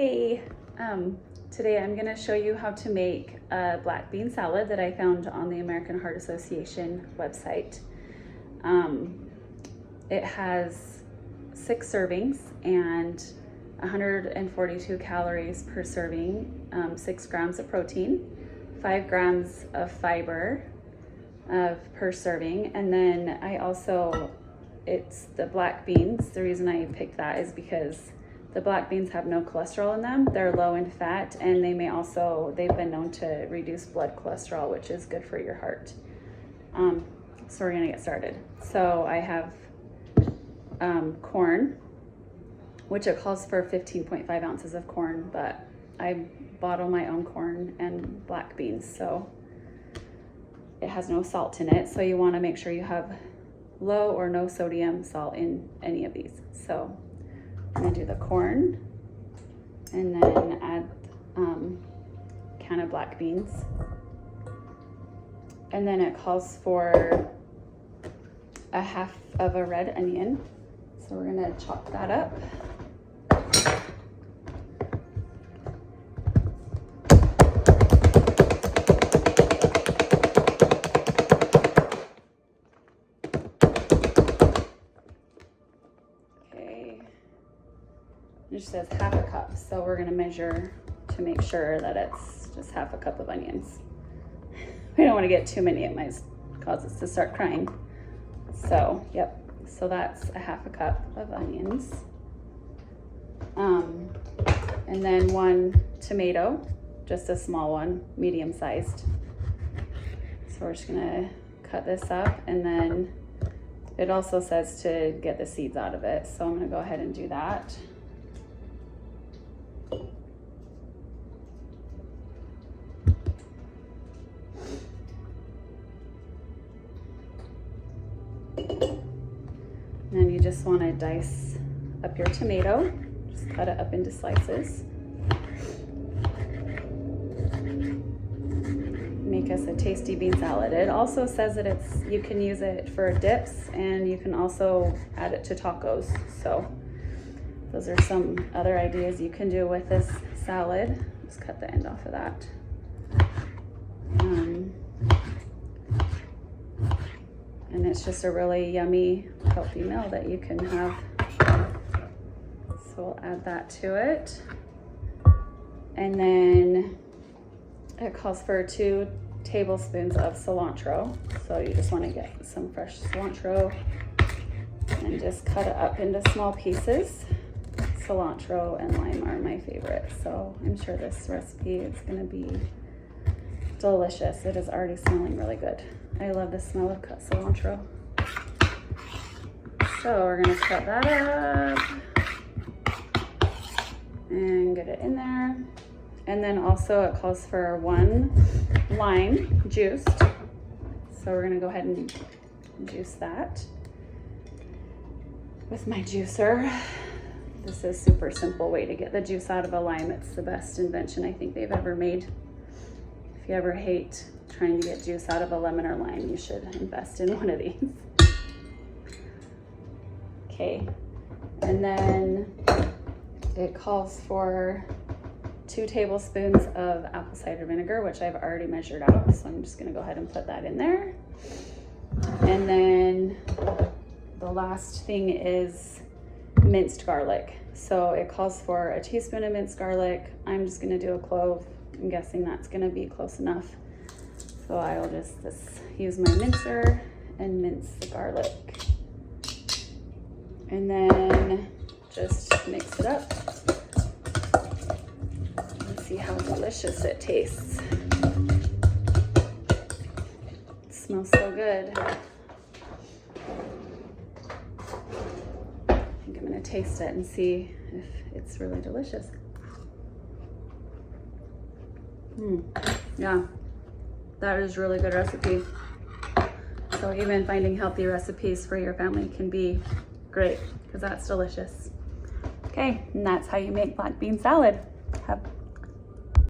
Hey, today I'm going to show you how to make a black bean salad that I found on the American Heart Association website. It has 6 servings and 142 calories per serving, 6 grams of protein, 5 grams of fiber per serving, and then it's the black beans. The reason I picked that is because the black beans have no cholesterol in them. They're low in fat, and they've been known to reduce blood cholesterol, which is good for your heart. So we're gonna get started. So I have corn, which it calls for 15.5 ounces of corn, but I bottle my own corn and black beans, so it has no salt in it. So you wanna make sure you have low or no sodium salt in any of these. So I'm gonna do the corn and then add a can of black beans. And then it calls for a half of a red onion. So we're gonna chop that up. It just says half a cup, so we're gonna measure to make sure that it's just half a cup of onions. We don't want to get too many, it might cause us to start crying. So, yep, so that's a half a cup of onions. And then 1 tomato, just a small one, medium sized. So we're just gonna cut this up, and then it also says to get the seeds out of it. So I'm gonna go ahead and do that. And then you just want to dice up your tomato, just cut it up into slices. Make us a tasty bean salad. It also says that you can use it for dips, and you can also add it to tacos. So those are some other ideas you can do with this salad. Just cut the end off of that. And it's just a really yummy, healthy meal that you can have. So we'll add that to it. And then it calls for 2 tablespoons of cilantro. So you just want to get some fresh cilantro and just cut it up into small pieces. Cilantro and lime are my favorite, so I'm sure this recipe is going to be delicious. It is already smelling really good. I love the smell of cut cilantro. So we're gonna cut that up and get it in there. And then also it calls for 1 lime juiced. So we're gonna go ahead and juice that with my juicer. This is a super simple way to get the juice out of a lime. It's the best invention I think they've ever made. If you ever hate trying to get juice out of a lemon or lime, you should invest in one of these. Okay, and then it calls for 2 tablespoons of apple cider vinegar, which I've already measured out, so I'm just gonna go ahead and put that in there. And then the last thing is minced garlic. So it calls for a teaspoon of minced garlic. I'm just gonna do a clove. I'm guessing that's gonna be close enough. So I will just use my mincer and mince the garlic. And then just mix it up and see how delicious it tastes. It smells so good. I think I'm gonna taste it and see if it's really delicious. Yeah. That is a really good recipe. So even finding healthy recipes for your family can be great, because that's delicious. Okay, and that's how you make black bean salad.